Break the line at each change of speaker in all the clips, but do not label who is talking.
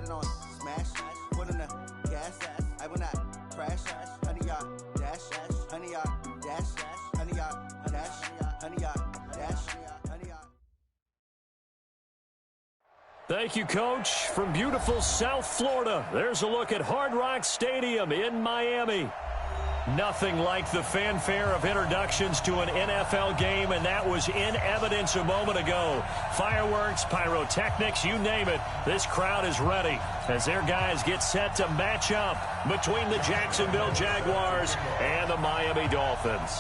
it on smash, foot in the gas, I will not crash, honey yacht, dash, honey yacht, dash, honey yacht, dash, honey yacht, dash, honey yacht.
Thank you, Coach. From beautiful South Florida, there's a look at Hard Rock Stadium in Miami. Nothing like the fanfare of introductions to an NFL game, and that was in evidence a moment ago. Fireworks, pyrotechnics, you name it. This crowd is ready as their guys get set to match up between the Jacksonville Jaguars and the Miami Dolphins.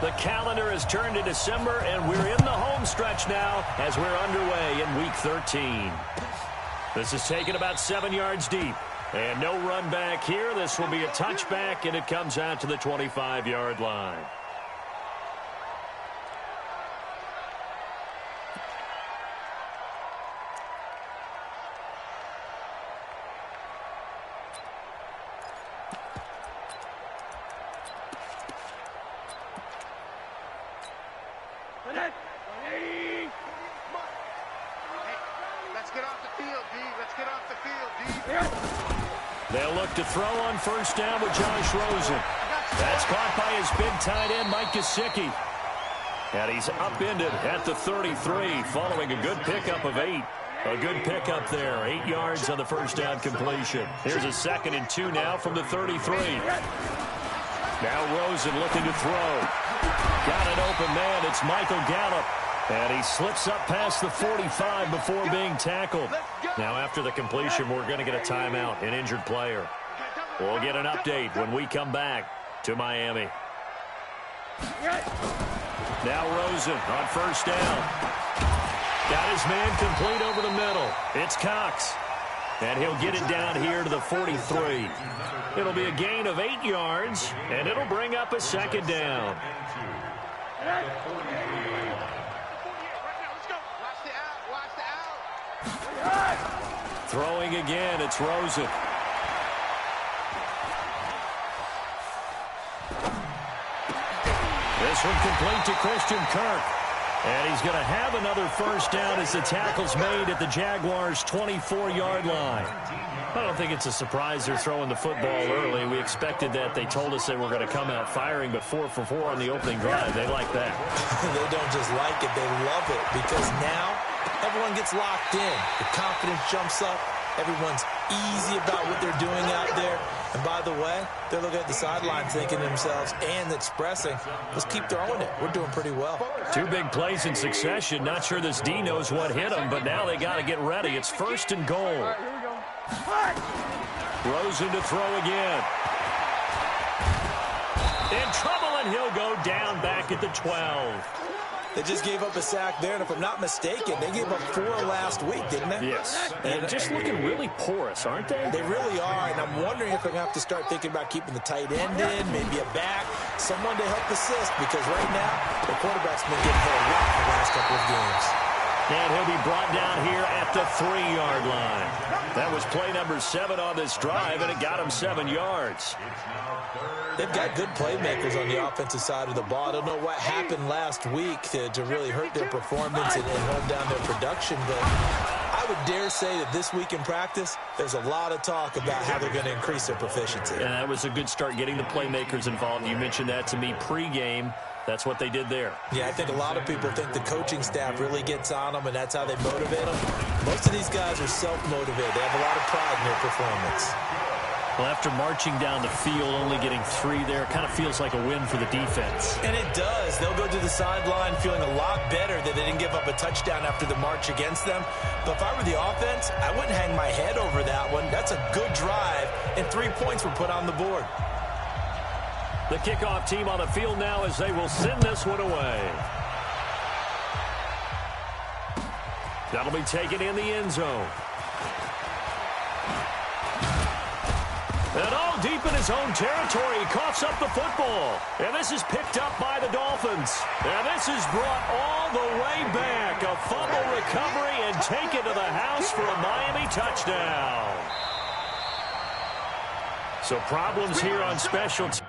The calendar has turned to December, and we're in the home stretch now as we're underway in Week 13. This is taken about 7 yards deep. And no run back here. This will be a touchback, and it comes out to the 25-yard line.
Let's get off the field, D. Let's get off the field, D.
They'll look to throw on first down with Josh Rosen. That's caught by his big tight end, Mike Gesicki. And he's upended at the 33 following a good pickup of 8. A good pickup there, 8 yards on the first down completion. Here's a 2nd and 2 now from the 33. Now Rosen looking to throw. Got an open man. It's Michael Gallup. And he slips up past the 45 before being tackled. Now, after the completion, we're going to get a timeout, an injured player. We'll get an update when we come back to Miami. Now Rosen on first down. Got his man complete over the middle. It's Cox. And he'll get it down here to the 43. It'll be a gain of 8 yards, and it'll bring up a 2nd down. Throwing again, it's Rosen. This one complete to Christian Kirk. And he's going to have another first down as the tackle's made at the Jaguars' 24-yard line. I don't think it's a surprise they're throwing the football early. We expected that. They told us they were going to come out firing, but 4 for 4 on the opening drive. They like that.
They don't just like it, they love it, because now everyone gets locked in. The confidence jumps up. Everyone's easy about what they're doing out there. And by the way, they're looking at the sideline thinking to themselves and expressing, let's keep throwing it. We're doing pretty well.
2 big plays in succession. Not sure this D knows what hit him, but now they got to get ready. It's 1st and goal. Rosen to throw again. In trouble, and he'll go down back at the 12.
They just gave up a sack there, and if I'm not mistaken, they gave up 4 last week, didn't they?
Yes. And just looking really porous, aren't they?
They really are, and I'm wondering if they're going to have to start thinking about keeping the tight end in, maybe a back, someone to help assist, because right now, the quarterback's been getting hit a lot in the last couple of games.
And he'll be brought down here at the 3-yard line. That was play number 7 on this drive, and it got him 7 yards.
They've got good playmakers on the offensive side of the ball. I don't know what happened last week to really hurt their performance and hold down their production, but I would dare say that this week in practice, there's a lot of talk about how they're going to increase their proficiency.
And that was a good start, getting the playmakers involved. You mentioned that to me pregame. That's what they did there.
Yeah, I think a lot of people think the coaching staff really gets on them, and that's how they motivate them. Most of these guys are self-motivated. They have a lot of pride in their performance.
Well, after marching down the field, only getting 3 there, kind of feels like a win for the defense.
And it does. They'll go to the sideline feeling a lot better that they didn't give up a touchdown after the march against them. But if I were the offense, I wouldn't hang my head over that one. That's a good drive, and 3 points were put on the board.
The kickoff team on the field now as they will send this one away. That'll be taken in the end zone. And all deep in his own territory, he coughs up the football. And this is picked up by the Dolphins. And this is brought all the way back. A fumble recovery and taken to the house for a Miami touchdown. So problems here on special teams.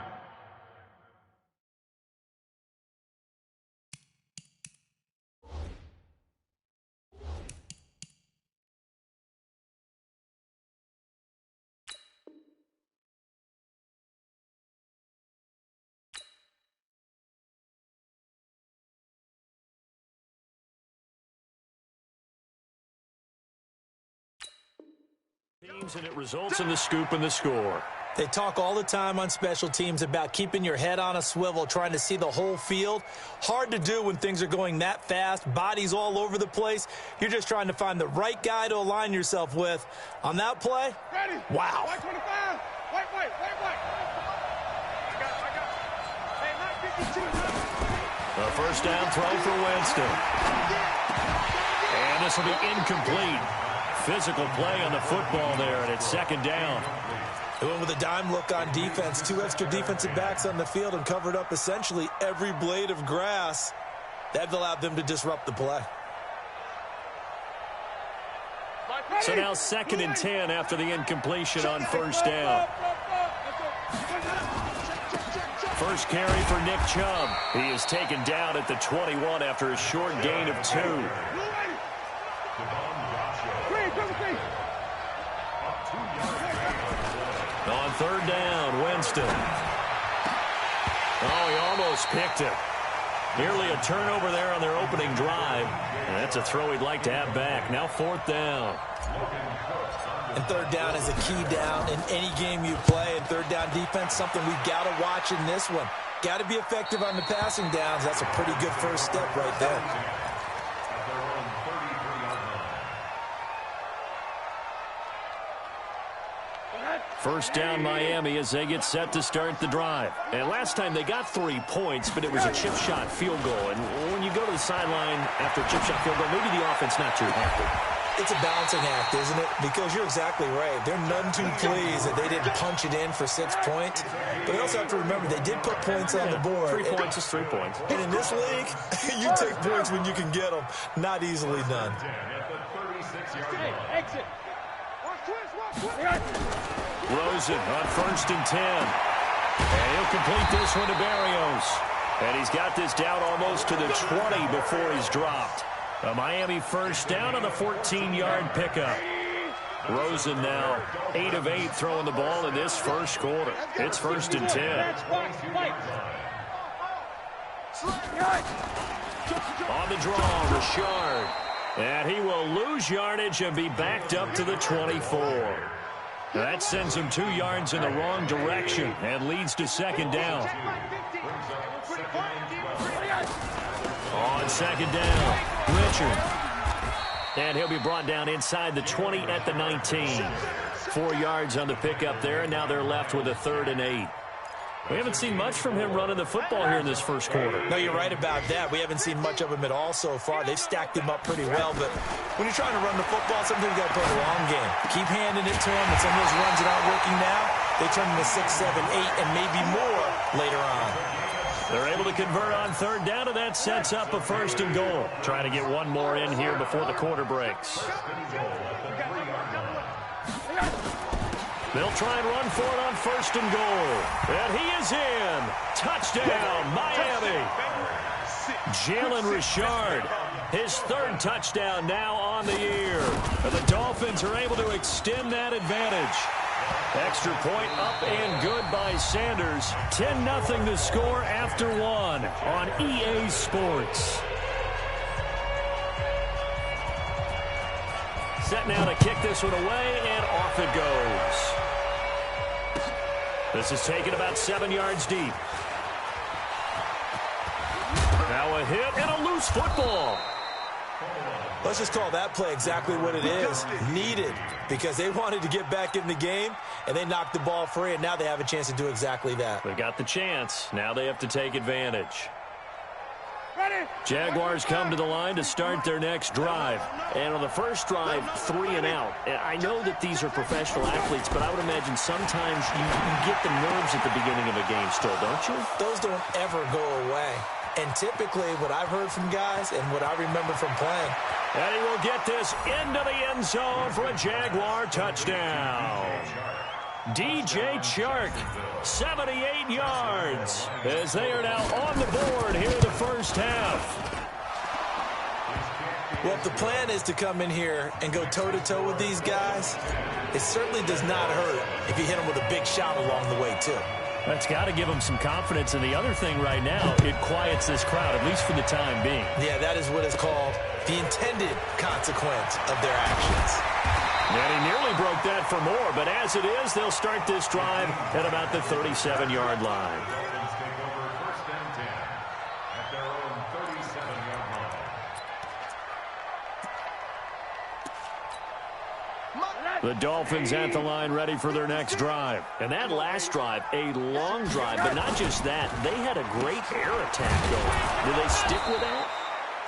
And it results in the scoop and the score.
They talk all the time on special teams about keeping your head on a swivel, trying to see the whole field. Hard to do when things are going that fast, bodies all over the place. You're just trying to find the right guy to align yourself with. On that play,
Ready.
wow.
White 25. White. I got. Hey, 952.
A first down throw for Winston. And this will be incomplete. Physical play on the football there, and it's second down.
They went with a dime look on defense. 2 extra defensive backs on the field and covered up essentially every blade of grass. That allowed them to disrupt the play.
So now 2nd and 10 after the incompletion on first down. First carry for Nick Chubb. He is taken down at the 21 after a short gain of 2. On third down, Winston. Oh, he almost picked it. Nearly a turnover there on their opening drive. And that's a throw he'd like to have back. Now 4th down.
And third down is a key down in any game you play. And third down defense, something we've got to watch in this one. Got to be effective on the passing downs. That's a pretty good first step right there.
First down Miami as they get set to start the drive. And last time they got 3 points, but it was a chip shot field goal. And when you go to the sideline after a chip shot field goal, maybe the offense not too happy.
It's a balancing act, isn't it? Because you're exactly right. They're none too pleased that they didn't punch it in for 6 points. But they also have to remember they did put points on the board.
3 points is 3 points.
And in this league, you take points when you can get them. Not easily done.
Exit. Watch twist.
Rosen on 1st and 10. And he'll complete this one to Barrios. And he's got this down almost to the 20 before he's dropped. A Miami first down on the 14-yard pickup. Rosen now 8 of 8 throwing the ball in this first quarter. It's 1st and 10. On the draw, Richard. And he will lose yardage and be backed up to the 24. That sends him 2 yards in the wrong direction and leads to second down. On second down, Richard. And he'll be brought down inside the 20 at the 19. 4 yards on the pickup there, and now they're left with a 3rd and 8. We haven't seen much from him running the football here in this first quarter.
No, you're right about that. We haven't seen much of him at all so far. They've stacked him up pretty well, but when you're trying to run the football, sometimes you got to play a long game. Keep handing it to him, and some of those runs that aren't working now, they turn into 6, 7, 8, and maybe more later on.
They're able to convert on third down, and that sets up a 1st and goal. Trying to get one more in here before the quarter breaks. They'll try and run for it on 1st and goal. And he is in. Touchdown, Miami. Jalen Richard, his 3rd touchdown now on the year. And the Dolphins are able to extend that advantage. Extra point up and good by Sanders. 10-0 the score after 1 on EA Sports. Set now to kick this one away, and off it goes. This is taken about 7 yards deep. Now a hit and a loose football.
Let's just call that play exactly what it is. Needed, because they wanted to get back in the game, and they knocked the ball free, and now they have a chance to do exactly that.
They got the chance. Now they have to take advantage. Jaguars come to the line to start their next drive. And on the first drive, 3 and out. And I know that these are professional athletes, but I would imagine sometimes you get the nerves at the beginning of a game still, don't you?
Those don't ever go away. And typically what I've heard from guys and what I remember from playing.
And he will get this into the end zone for a Jaguar touchdown. DJ Chark, 78 yards, as they are now on the board here in the first half.
Well, if the plan is to come in here and go toe-to-toe with these guys, it certainly does not hurt if you hit them with a big shot along the way, too.
That's got to give them some confidence. And the other thing right now, it quiets this crowd, at least for the time being.
Yeah, that is what is called the intended consequence of their actions.
And he nearly broke that for more, but as it is, they'll start this drive at about the 37-yard line. The Dolphins at the line ready for their next drive. And that last drive, a long drive, but not just that. They had a great air attack going. Do they stick with that?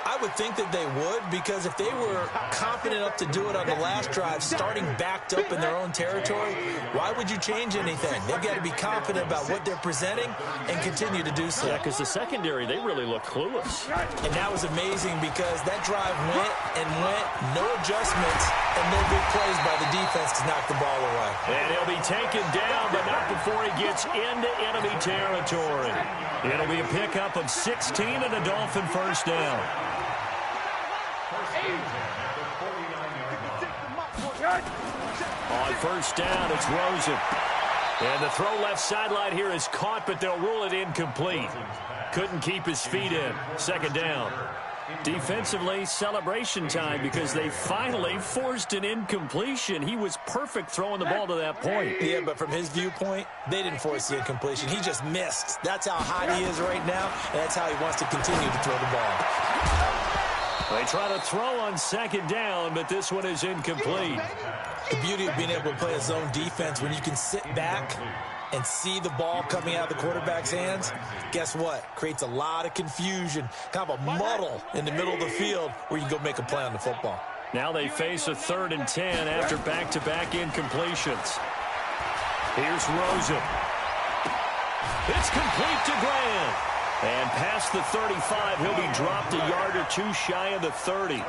I would think that they would, because if they were confident enough to do it on the last drive, starting backed up in their own territory, why would you change anything? They've got to be confident about what they're presenting and continue to do so.
Yeah, because the secondary, they really look clueless.
And that was amazing because that drive went and went, no adjustments, and no big plays by the defense to knock the ball away.
And he'll be taken down, but not before he gets into enemy territory. It'll be a pickup of 16 and a Dolphin first down. On first down, it's Rosen. And the throw left sideline here is caught, but they'll rule it incomplete. Couldn't keep his feet in. Second down. Defensively, celebration time because they finally forced an incompletion. He was perfect throwing the ball to that point.
Yeah, but from his viewpoint, they didn't force the incompletion. He just missed. That's how hot he is right now, and that's how he wants to continue to throw the ball.
They try to throw on second down, but this one is incomplete.
The beauty of being able to play a zone defense when you can sit back and see the ball coming out of the quarterback's hands, guess what? Creates a lot of confusion, kind of a muddle in the middle of the field where you can go make a play on the football.
Now they face a 3rd and 10 after back-to-back incompletions. Here's Rosen. It's complete to Graham. And past the 35, he'll be dropped a yard or two shy of the 30.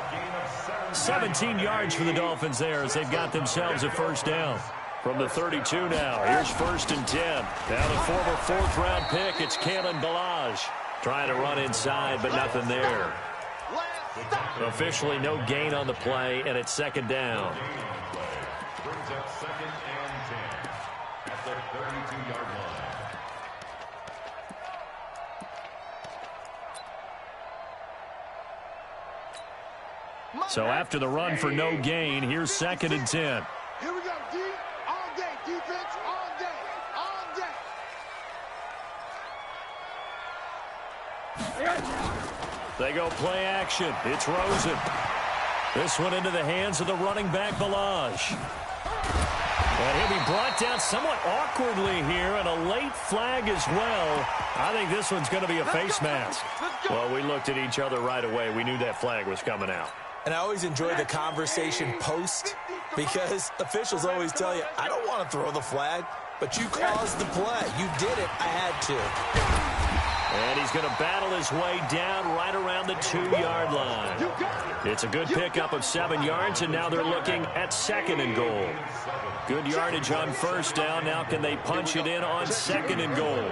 17 yards for the Dolphins there as they've got themselves a first down. From the 32 now, here's 1st and 10. Now the former 4th-round pick, it's Kalen Ballage. Trying to run inside, but nothing there. Officially no gain on the play, and it's second down.
Brings up 2nd and 10 at the 32-yard line.
So after the run for no gain, here's 2nd and 10.
Here we go, D. All day, defense, all day, all day.
They go play action. It's Rosen. This one into the hands of the running back, Ballage. And he'll be brought down somewhat awkwardly here, and a late flag as well. I think this one's going to be a face mask. Well, we looked at each other right away. We knew that flag was coming out.
And I always enjoy the conversation post because officials always tell you, I don't want to throw the flag, but you caused the play. You did it. I had to.
And he's going to battle his way down right around the 2-yard line. It's a good pickup of 7 yards, and now they're looking at 2nd and goal. Good yardage on first down. Now can they punch it in on 2nd and goal?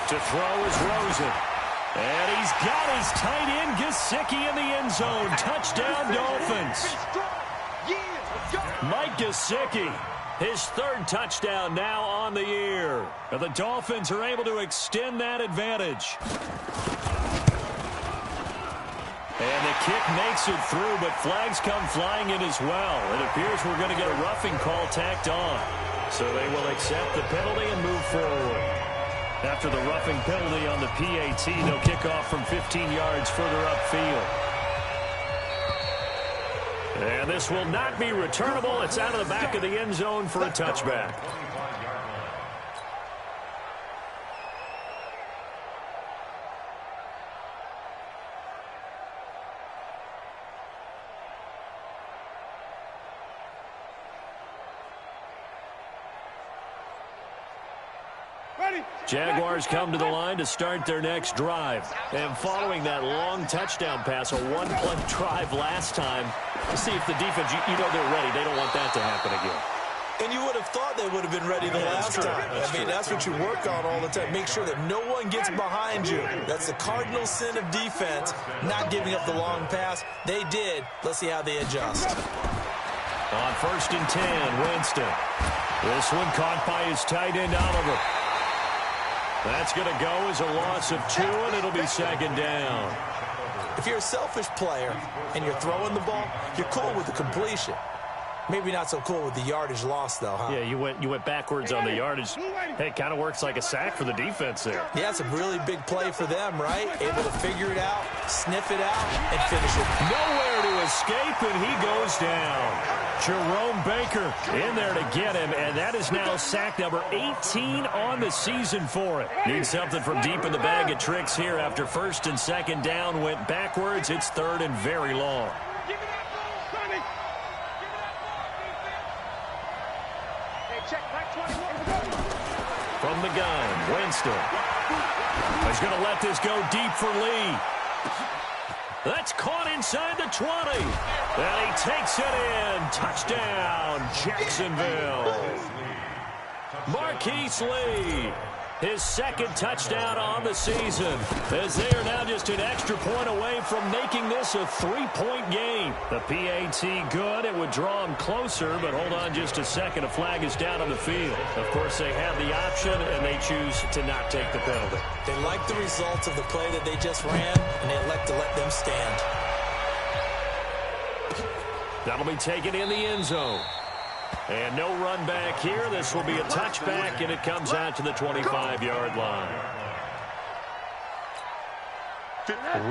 To throw is Rosen. And he's got his tight end, Gesicki, in the end zone. Touchdown, Dolphins. Mike Gesicki, his 3rd touchdown now on the year. And the Dolphins are able to extend that advantage. And the kick makes it through, but flags come flying in as well. It appears we're going to get a roughing call tacked on. So they will accept the penalty and move forward. After the roughing penalty on the PAT, they'll kick off from 15 yards further upfield. And this will not be returnable. It's out of the back of the end zone for a touchback. Jaguars come to the line to start their next drive. And following that long touchdown pass, a one-play drive last time, to see if the defense, you know they're ready. They don't want that to happen again.
And you would have thought they would have been ready the last time. That's what you work on all the time. Make sure that no one gets behind you. That's the cardinal sin of defense, not giving up the long pass. They did. Let's see how they adjust.
On 1st and 10, Winston. This one caught by his tight end, Oliver. That's going to go as a loss of 2, and it'll be second down.
If you're a selfish player and you're throwing the ball, you're cool with the completion. Maybe not so cool with the yardage loss, though, huh?
Yeah, you went backwards on the yardage. Hey, it kind of works like a sack for the defense there.
Yeah, it's a really big play for them, right? Able to figure it out, sniff it out, and finish it.
Nowhere to escape, and he goes down. Jerome Baker in there to get him, and that is now sack number 18 on the season for it. Needs something from deep in the bag of tricks here after first and second down went backwards. It's third and very long. From the gun, Winston. He's going to let this go deep for Lee. That's caught inside the 20. And he takes it in. Touchdown, Jacksonville. Marquise Lee, his second touchdown on the season, as they are now just an extra point away from making this a 3-point game. The PAT good. It would draw them closer, but hold on just a second. A flag is down on the field. Of course, they have the option, and they choose to not take the penalty.
They like the results of the play that they just ran, and they elect to let them stand.
That'll be taken in the end zone. And no run back here. This will be a touchback, and it comes out to the 25-yard line.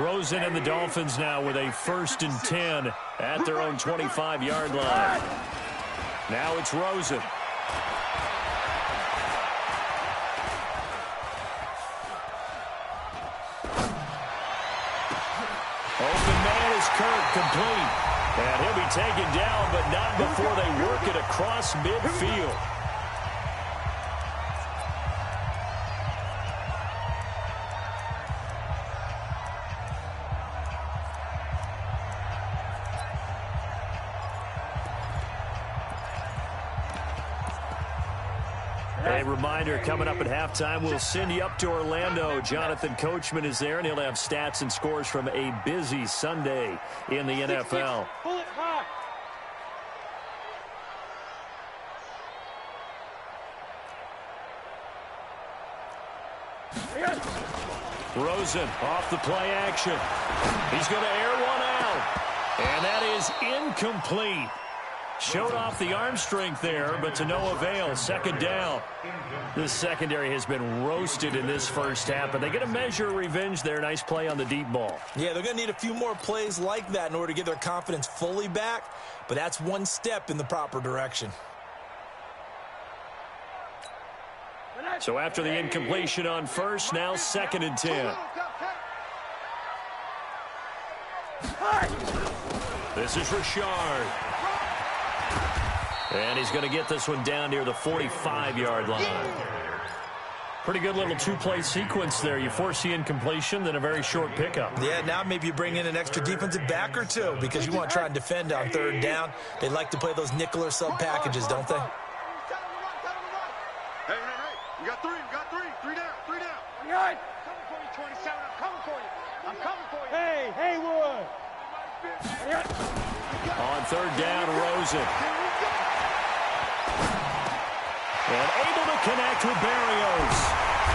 Rosen and the Dolphins now with a 1st and 10 at their own 25-yard line. Now it's Rosen. Open man is Kirk, complete. And he'll be taken down, but not before they work it across midfield. A reminder, coming up at halftime, we'll send you up to Orlando. Jonathan Coachman is there, and he'll have stats and scores from a busy Sunday in the NFL. Rosen off the play action. He's going to air one out. And that is incomplete. Showed off the arm strength there, but to no avail. Second down. This secondary has been roasted in this first half, but they get a measure of revenge there. Nice play on the deep ball.
Yeah, they're going to need a few more plays like that in order to get their confidence fully back, but that's one step in the proper direction.
So after the incompletion on first, now 2nd and 10. This is Richard. And he's going to get this one down near the 45-yard line. Pretty good little two-play sequence there. You force the incompletion, then a very short pickup.
Yeah, now maybe you bring in an extra defensive back or two because you want to try and defend on 3rd down. They like to play those nickel or sub packages, don't they?
Hey, you got 3, three down.
I'm coming for you, 27. I'm coming for you. Hey, Haywood.
On 3rd down, Rosen. And able to connect with Barrios.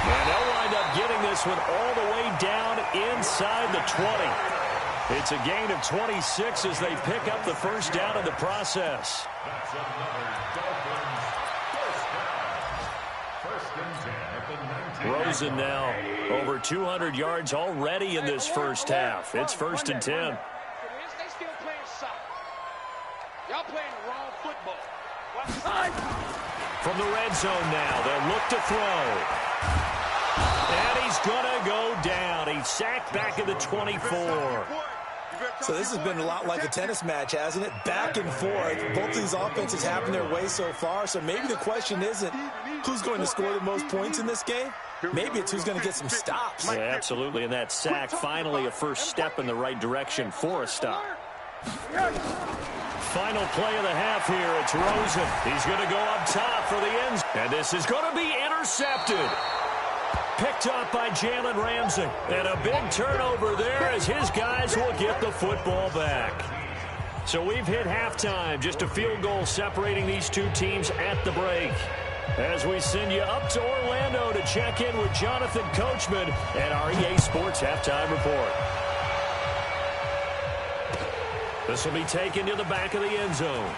And they'll wind up getting this one all the way down inside the 20. It's a gain of 26 as they pick up the 1st down in the process.
That's another Dolphins first down. 1st and 10 at the 19.
Rosen now over 200 yards already in this first half. It's 1st and 10.
They still playing soccer. Y'all playing the wrong football.
From the red zone now, they'll look to throw. And he's going to go down. He's sacked back at the 24.
So this has been a lot like a tennis match, hasn't it? Back and forth. Both of these offenses having their way so far. So maybe the question isn't who's going to score the most points in this game. Maybe it's who's going to get some stops.
Yeah, absolutely. And that sack, finally a first step in the right direction for a stop. Final play of the half here. It's Rosen. He's going to go up top for the ends. And this is going to be intercepted. Picked up by Jalen Ramsey. And a big turnover there as his guys will get the football back. So we've hit halftime. Just a field goal separating these two teams at the break. As we send you up to Orlando to check in with Jonathan Coachman and our EA Sports Halftime Report. This will be taken to the back of the end zone.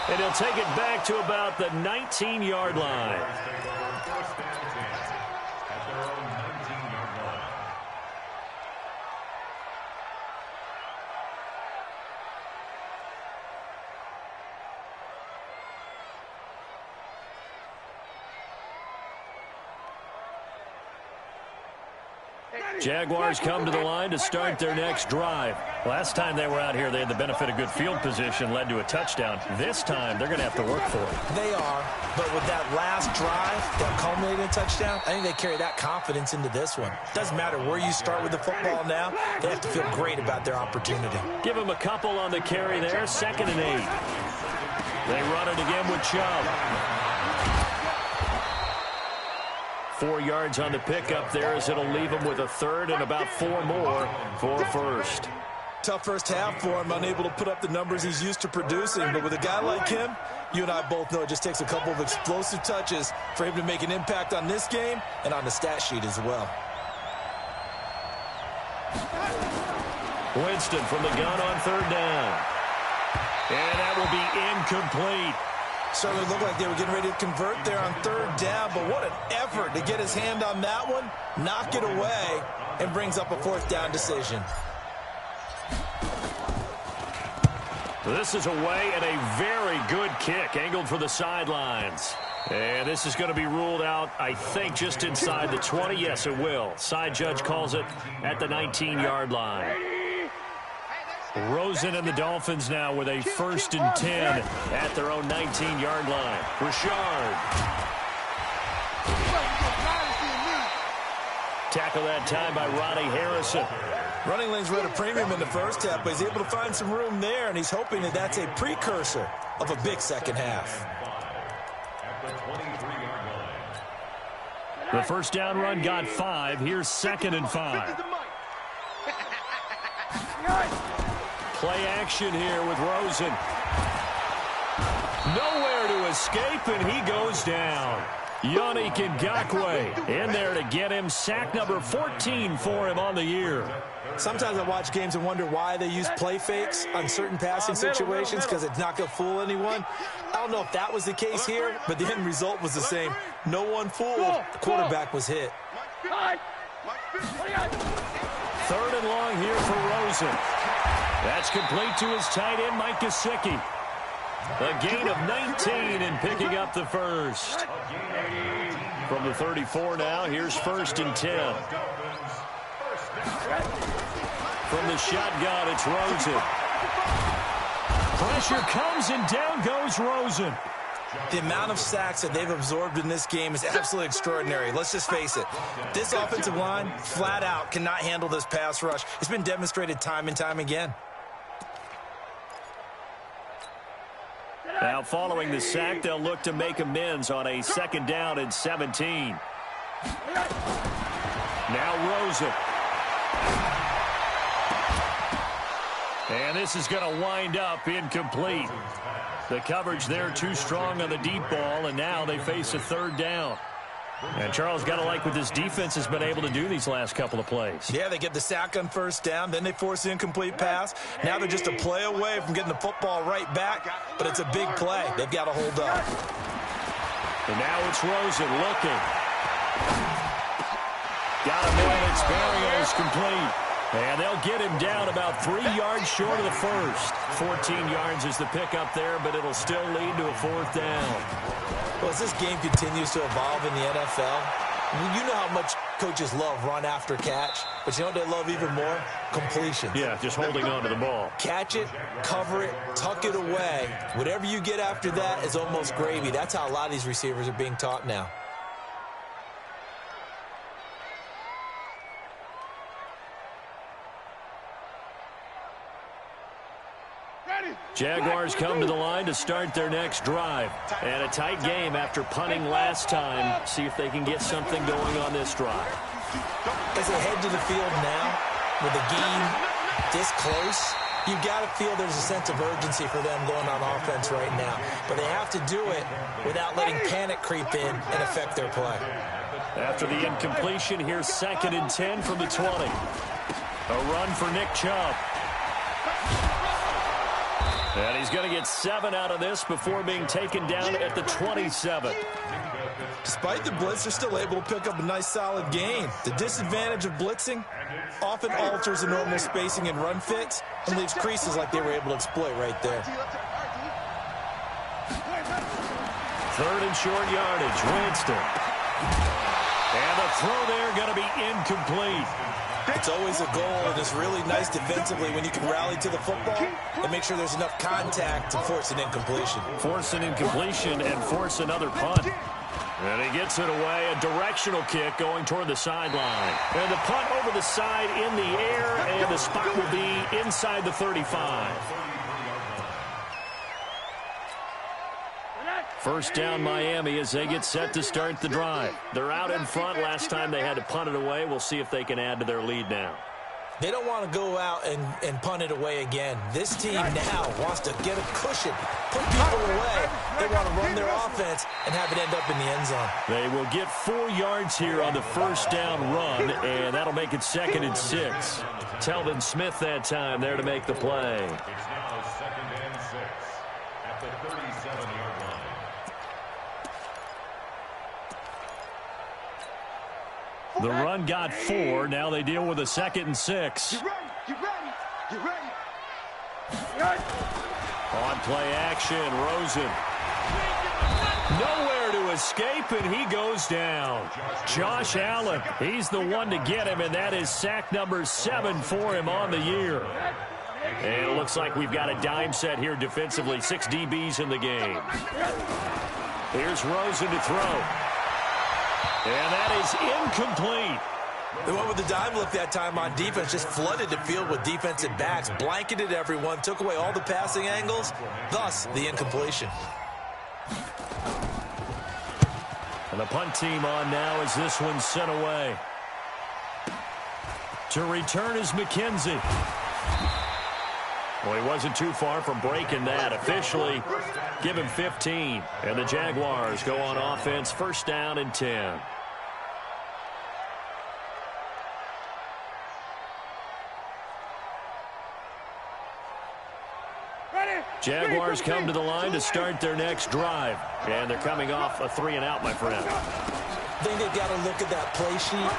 And he'll take it back to about the 19-yard line. Jaguars come to the line to start their next drive. Last time they were out here, they had the benefit of good field position, led to a touchdown. This time, they're going to have to work for it.
They are, but with that last drive that culminated in a touchdown, I think they carry that confidence into this one. Doesn't matter where you start with the football now, they have to feel great about their opportunity.
Give them a couple on the carry there, 2nd and 8. They run it again with Chubb. 4 yards on the pickup there as it'll leave him with a 3rd and about 4 more for a first.
Tough first half for him, unable to put up the numbers he's used to producing. But with a guy like him, you and I both know it just takes a couple of explosive touches for him to make an impact on this game and on the stat sheet as well.
Winston from the gun on 3rd down. And that will be incomplete.
Certainly looked like they were getting ready to convert there on 3rd down, but what an effort to get his hand on that one, knock it away, and brings up a 4th down decision.
This is away and a very good kick, angled for the sidelines. And this is going to be ruled out, I think, just inside the 20. Yes, it will. Side judge calls it at the 19-yard line. Rosen and the Dolphins now with a 1st and 10 at their own 19-yard line. Richard. Tackle that time by Ronnie Harrison.
Running lanes were at a premium in the first half, but he's able to find some room there, and he's hoping that that's a precursor of a big second half.
The first down run got 5. Here's 2nd and 5. Play action here with Rosen. Nowhere to escape, and he goes down. Yannick Ngakoue in there to get him. Sack number 14 for him on the year.
Sometimes I watch games and wonder why they use play fakes on certain passing situations because it's not going to fool anyone. I don't know if that was the case here, but the end result was the same. No one fooled. The quarterback was hit.
3rd and long here for Rosen. That's complete to his tight end, Mike Gesicki. A gain of 19 and picking up the first. From the 34 now, here's 1st and 10. From the shotgun, it's Rosen. Pressure comes and down goes Rosen.
The amount of sacks that they've absorbed in this game is absolutely extraordinary. Let's just face it. This offensive line, flat out, cannot handle this pass rush. It's been demonstrated time and time again.
Now, following the sack, they'll look to make amends on a 2nd down and 17. Now Rosen. And this is going to wind up incomplete. The coverage there too strong on the deep ball, and now they face a 3rd down. And Charles, got to like what this defense has been able to do these last couple of plays.
Yeah, they get the sack on 1st down, then they force the incomplete pass. Now they're just a play away from getting the football right back, but it's a big play. They've got to hold up.
And now it's Rosen looking. Got him in, it's Barrios complete. And they'll get him down about 3 yards short of the first. 14 yards is the pickup there, but it'll still lead to a 4th down.
Well, as this game continues to evolve in the NFL, you know how much coaches love run after catch, but you know what they love even more? Completion.
Yeah, just holding on to the ball.
Catch it, cover it, tuck it away. Whatever you get after that is almost gravy. That's how a lot of these receivers are being taught now.
Jaguars come to the line to start their next drive. And a tight game after punting last time. See if they can get something going on this drive.
As they head to the field now, with the game this close, You got to feel there's a sense of urgency for them going on offense right now. But they have to do it without letting panic creep in and affect their play.
After the incompletion, here's 2nd and 10 from the 20. A run for Nick Chubb. And he's going to get 7 out of this before being taken down at the 27.
Despite the blitz, they're still able to pick up a nice, solid gain. The disadvantage of blitzing often alters the normal spacing and run fits and leaves creases like they were able to exploit right there.
3rd and short yardage, Winston. And the throw there going to be incomplete.
It's always a goal, and it's really nice defensively when you can rally to the football and make sure there's enough contact to force an incompletion.
Force an incompletion and force another punt. And he gets it away, a directional kick going toward the sideline. And the punt over the side in the air, and the spot will be inside the 35. First down Miami as they get set to start the drive. They're out in front. Last time they had to punt it away. We'll see if they can add to their lead now.
They don't want to go out and punt it away again. This team now wants to get a cushion, put people away. They want to run their offense and have it end up in the end zone.
They will get 4 yards here on the first down run, and that'll make it 2nd and 6. Telvin Smith that time there to make the play.
It's now 2nd and 6 at the 37-yard line.
The run got 4. Now they deal with a 2nd and 6.
You ready? You ready? You ready?
On play action, Rosen. Nowhere to escape, and he goes down. Josh Allen, he's the one to get him, and that is sack number 7 for him on the year. And it looks like we've got a dime set here defensively. 6 DBs in the game. Here's Rosen to throw. And that is incomplete.
They went with the dime look that time on defense, just flooded the field with defensive backs, blanketed everyone, took away all the passing angles, thus the incompletion.
And the punt team on now as this one's sent away. To return is McKenzie. Well, he wasn't too far from breaking that. Officially, give him 15. And the Jaguars go on offense, first down and 10. Jaguars come to the line to start their next drive. And they're coming off a 3-and-out, my friend.
I think they've got to look at that play sheet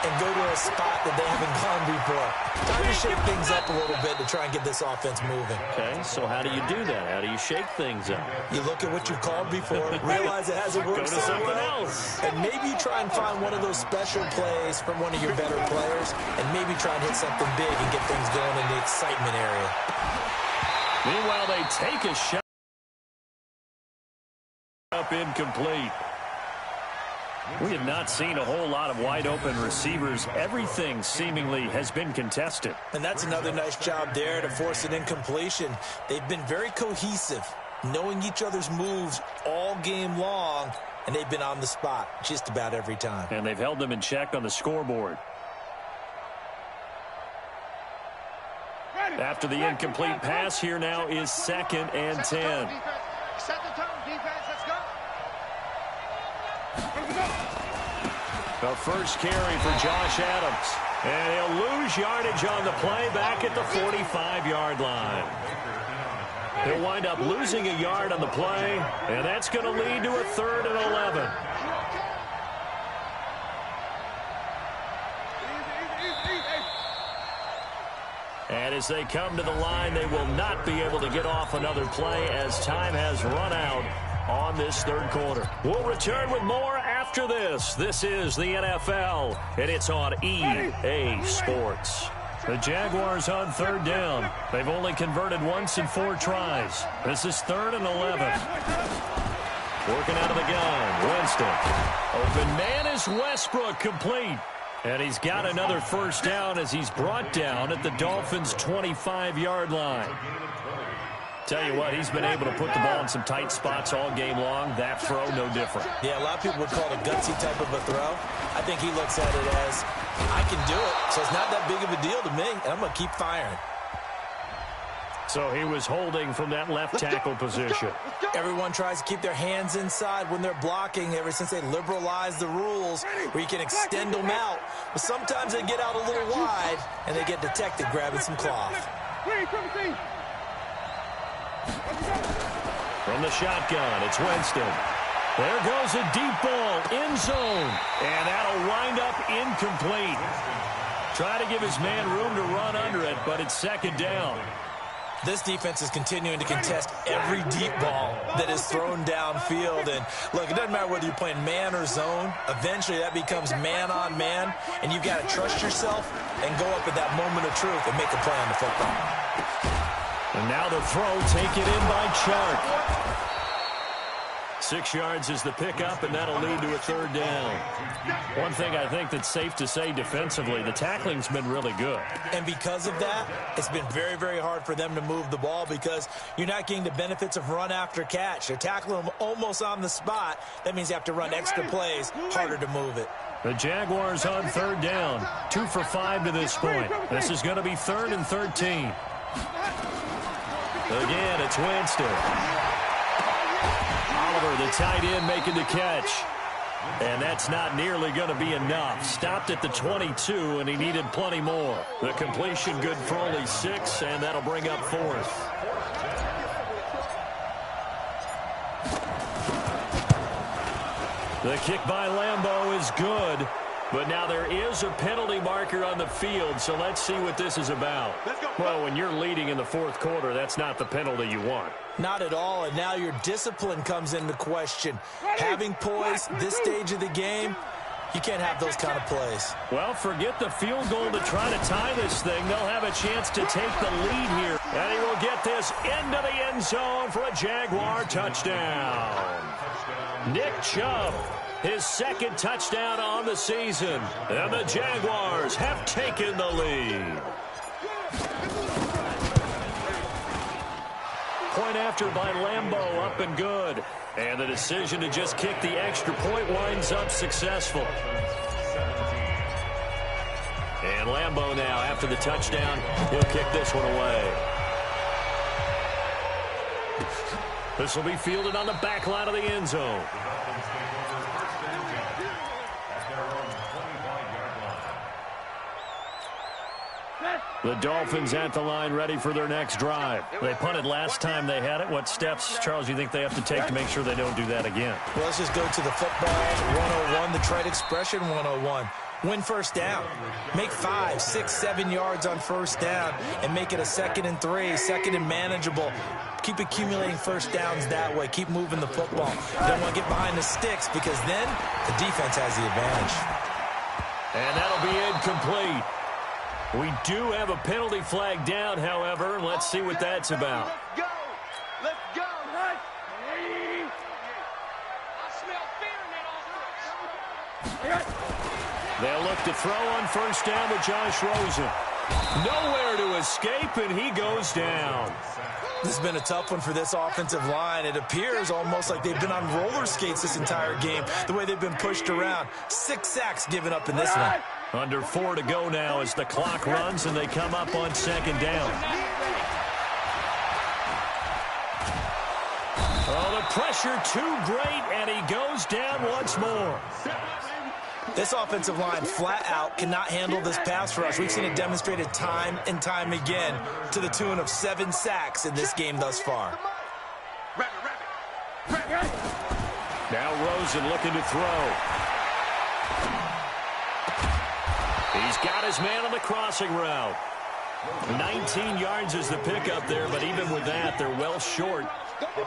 and go to a spot that they haven't gone before. Time to shake things up a little bit to try and get this offense moving.
Okay, so how do you do that? How do you shake things up?
You look at what you've called before, realize it hasn't worked
Go to
so
something
well,
else.
and maybe try and find one of those special plays from one of your better players, and maybe try and hit something big and get things going in the excitement area.
Meanwhile, they take a shot. Up incomplete. We have not seen a whole lot of wide-open receivers. Everything seemingly has been contested.
And that's another nice job there to force an incompletion. They've been very cohesive, knowing each other's moves all game long, and they've been on the spot just about every time.
And they've held them in check on the scoreboard. After the incomplete pass, here now is 2nd and 10.
Set the tone, defense. Let's go.
The first carry for Josh Adams. And he'll lose yardage on the play back at the 45-yard line. He'll wind up losing a yard on the play, and that's going to lead to a 3rd and 11. And as they come to the line, they will not be able to get off another play as time has run out on this 3rd quarter. We'll return with more after this. This is the NFL, and it's on EA Sports. The Jaguars on 3rd down. They've only converted once in 4 tries. This is 3rd and 11. Working out of the gun, Winston. Open man is Westbrook, complete. And he's got another first down as he's brought down at the Dolphins' 25-yard line. Tell you what, he's been able to put the ball in some tight spots all game long. That throw, no different.
Yeah, a lot of people would call it a gutsy type of a throw. I think he looks at it as, I can do it, so it's not that big of a deal to me, and I'm going to keep firing.
So he was holding from that left tackle position.
Everyone tries to keep their hands inside when they're blocking ever since they liberalized the rules where you can extend them out. But sometimes they get out a little wide, and they get detected grabbing some cloth.
From the shotgun, it's Winston. There goes a deep ball, end zone, and that'll wind up incomplete. Try to give his man room to run under it, but it's second down.
This defense is continuing to contest every deep ball that is thrown downfield. And, look, it doesn't matter whether you're playing man or zone. Eventually, that becomes man-on-man, and you've got to trust yourself and go up at that moment of truth and make a play on the football.
And now the throw taken in by Chark. 6 yards is the pickup, and that'll lead to a third down. One thing I think that's safe to say defensively, the tackling's been really good.
And because of that, it's been very, very hard for them to move the ball because you're not getting the benefits of run after catch. They're tackling them almost on the spot. That means you have to run extra plays, harder to move it.
The Jaguars on third down, 2 for 5 to this point. This is going to be 3rd and 13. Again, it's Winston. Oliver, the tight end, making the catch. And that's not nearly going to be enough. Stopped at the 22, and he needed plenty more. The completion good for only 6, and that'll bring up 4th. The kick by Lambeau is good, but now there is a penalty marker on the field, so let's see what this is about. Well, when you're leading in the 4th quarter, that's not the penalty you want.
Not at all, and now your discipline comes into question. Having poise this stage of the game, you can't have those kind of plays.
Well, forget the field goal to try to tie this thing. They'll have a chance to take the lead here. And he will get this into the end zone for a Jaguar touchdown. Nick Chubb, his 2nd touchdown on the season. And the Jaguars have taken the lead. Point after by Lambeau, up and good. And the decision to just kick the extra point winds up successful. And Lambeau now, after the touchdown, he'll kick this one away. This will be fielded on the back line of the end zone. The Dolphins at the line, ready for their next drive. They punted last time they had it. What steps, Charles, do you think they have to take to make sure they don't do that again?
Well, let's just go to the football 101, the trade expression 101. Win first down. Make 5, 6, 7 yards on first down and make it a 2nd and 3, 2nd and manageable. Keep accumulating first downs that way. Keep moving the football. Don't want to get behind the sticks because then the defense has the advantage.
And that'll be incomplete. We do have a penalty flag down, however. Let's see what that's about.
Let's go. Let's go. I smell fear in that offense.
They'll look to throw on first down with Josh Rosen. Nowhere to escape, and he goes down.
This has been a tough one for this offensive line. It appears almost like they've been on roller skates this entire game, the way they've been pushed around. 6 sacks given up in this one.
Under 4 to go now as the clock runs and they come up on 2nd down. Oh, the pressure too great, and he goes down once more.
This offensive line flat out cannot handle this pass rush. We've seen it demonstrated time and time again to the tune of 7 sacks in this game thus far.
Now Rosen looking to throw. He's got his man on the crossing route. 19 yards is the pickup there, but even with that, they're well short.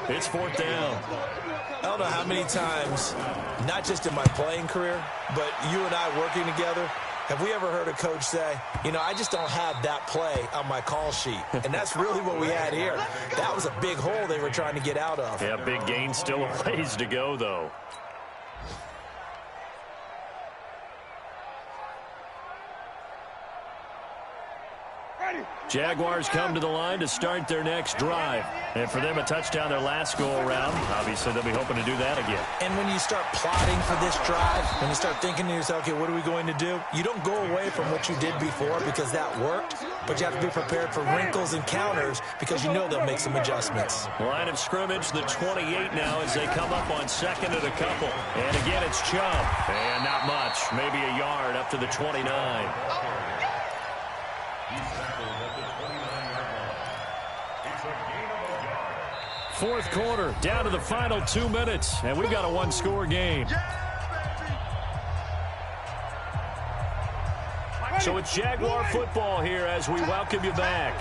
It's 4th down.
I don't know how many times, not just in my playing career, but you and I working together, have we ever heard a coach say, you know, I just don't have that play on my call sheet. And that's really what we had here. That was a big hole they were trying to get out of.
Yeah, big gain, still a ways to go, though. Jaguars come to the line to start their next drive. And for them, a touchdown their last go-around. Obviously, they'll be hoping to do that again.
And when you start plotting for this drive, when you start thinking to yourself, okay, what are we going to do? You don't go away from what you did before because that worked. but you have to be prepared for wrinkles and counters because you know they'll make some adjustments.
Line of scrimmage, the 28 now as they come up on second and a couple. And again, it's Chubb. And not much, maybe a yard up to the 29. Fourth quarter, down to the final 2 minutes, and we've got a one-score game. So it's Jaguar football here as we welcome you back.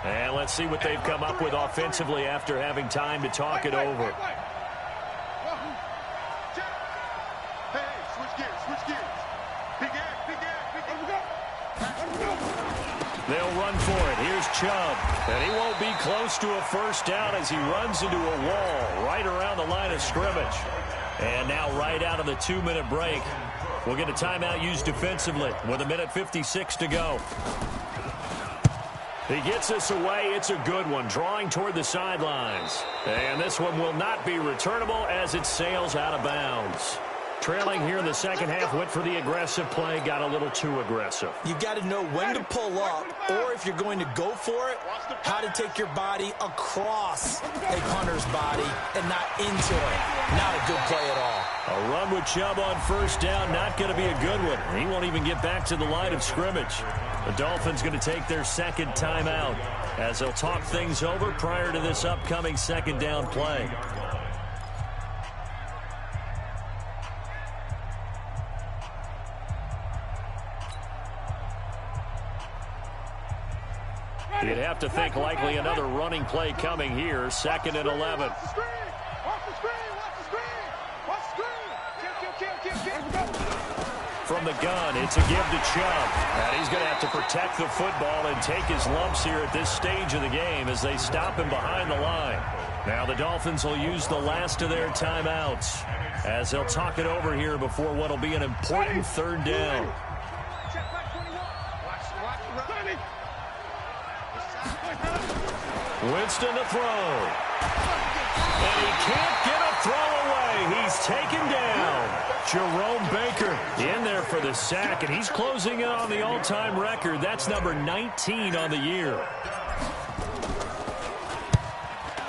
And let's see what they've come up with offensively after having time to talk it over. They'll run for it. Here's Chubb. And he won't be close to a first down as he runs into a wall right around the line of scrimmage. And now right out of the 2-minute break, we'll get a timeout used defensively with 1:56 to go. He gets us away. It's a good one, drawing toward the sidelines. And this one will not be returnable as it sails out of bounds. Trailing here in the second half, went for the aggressive play, got a little too aggressive.
You've got to know when to pull up, or if you're going to go for it, how to take your body across a punter's body and not into it. Not a good play at all.
A run with Chubb on first down, not going to be a good one. He won't even get back to the line of scrimmage. The Dolphins going to take their second timeout as they'll talk things over prior to this upcoming second down play. You'd have to think likely another running play coming here, 2nd and 11. From the gun, it's a give to Chubb. And he's going to have to protect the football and take his lumps here at this stage of the game as they stop him behind the line. Now the Dolphins will use the last of their timeouts as they'll talk it over here before what will be an important third down. Winston to throw. And he can't get a throw away. He's taken down. Jerome Baker in there for the sack, and he's closing in on the all-time record. That's number 19 on the year.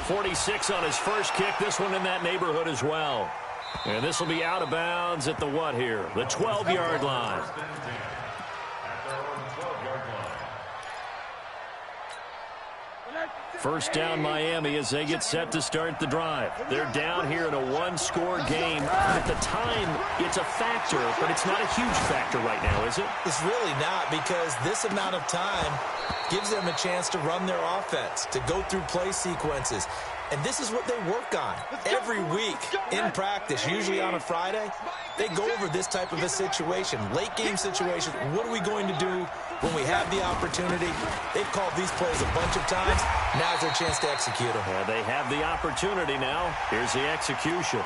46 on his first kick. This one in that neighborhood as well. And this will be out of bounds at the what here? The 12-yard line. First down Miami as they get set to start the drive. They're down here in a one-score game. At the time, it's a factor, but it's not a huge factor right now, is it?
It's really not, because this amount of time gives them a chance to run their offense, to go through play sequences. And this is what they work on every week in practice, usually on a Friday. They go over this type of a situation, late-game situation. What are we going to do when we have the opportunity? They've called these plays a bunch of times. Now's their chance to execute them.
Well, they have the opportunity now. Here's the execution.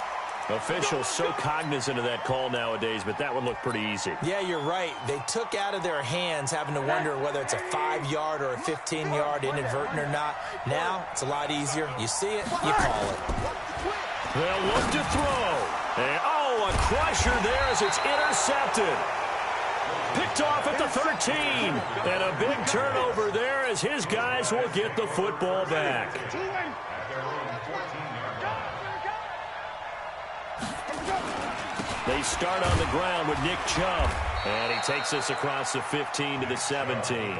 Officials so cognizant of that call nowadays, but that one looked pretty easy.
Yeah, you're right. They took out of their hands having to wonder whether it's a 5-yard or a 15-yard inadvertent or not. Now, it's a lot easier. You see it, you call it.
They'll look to throw. And, a crusher there as it's intercepted. Picked off at the 13. And a big turnover there as his guys will get the football back. They start on the ground with Nick Chubb. And he takes us across the 15 to the 17.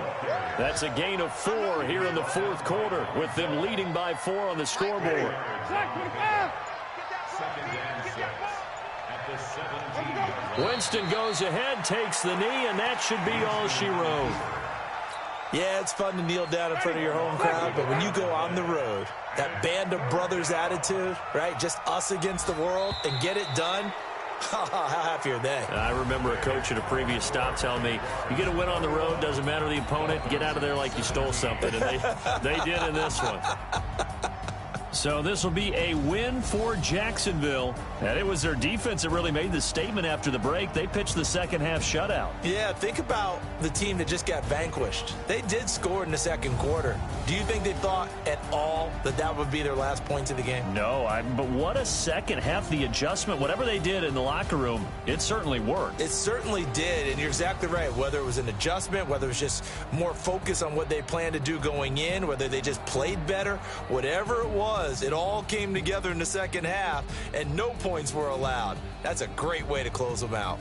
That's a gain of 4 here in the fourth quarter, with them leading by 4 on the scoreboard. Winston goes ahead, takes the knee, and that should be all she wrote.
Yeah, it's fun to kneel down in front of your home crowd, but when you go on the road, that band of brothers attitude, right, just us against the world, and get it done, how happy are they?
I remember a coach at a previous stop telling me, you get a win on the road, doesn't matter the opponent, get out of there like you stole something, and they did in this one. So this will be a win for Jacksonville. And it was their defense that really made the statement after the break. They pitched the second half shutout.
Yeah, think about the team that just got vanquished. They did score in the second quarter. Do you think they thought at all that that would be their last points of the game?
No, but what a second half. The adjustment, whatever they did in the locker room, it certainly worked.
It certainly did, and you're exactly right. Whether it was an adjustment, whether it was just more focus on what they planned to do going in, whether they just played better, whatever it was, it all came together in the second half, and no points were allowed. That's a great way to close them out.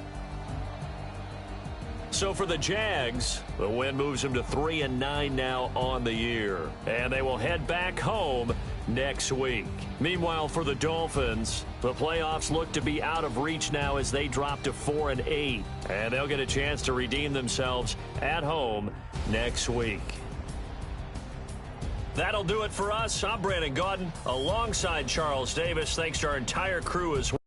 So for the Jags, the win moves them to 3-9 now on the year. And they will head back home next week. Meanwhile, for the Dolphins, the playoffs look to be out of reach now as they drop to 4-8. And they'll get a chance to redeem themselves at home next week. That'll do it for us. I'm Brandon Gaudin alongside Charles Davis. Thanks to our entire crew as well.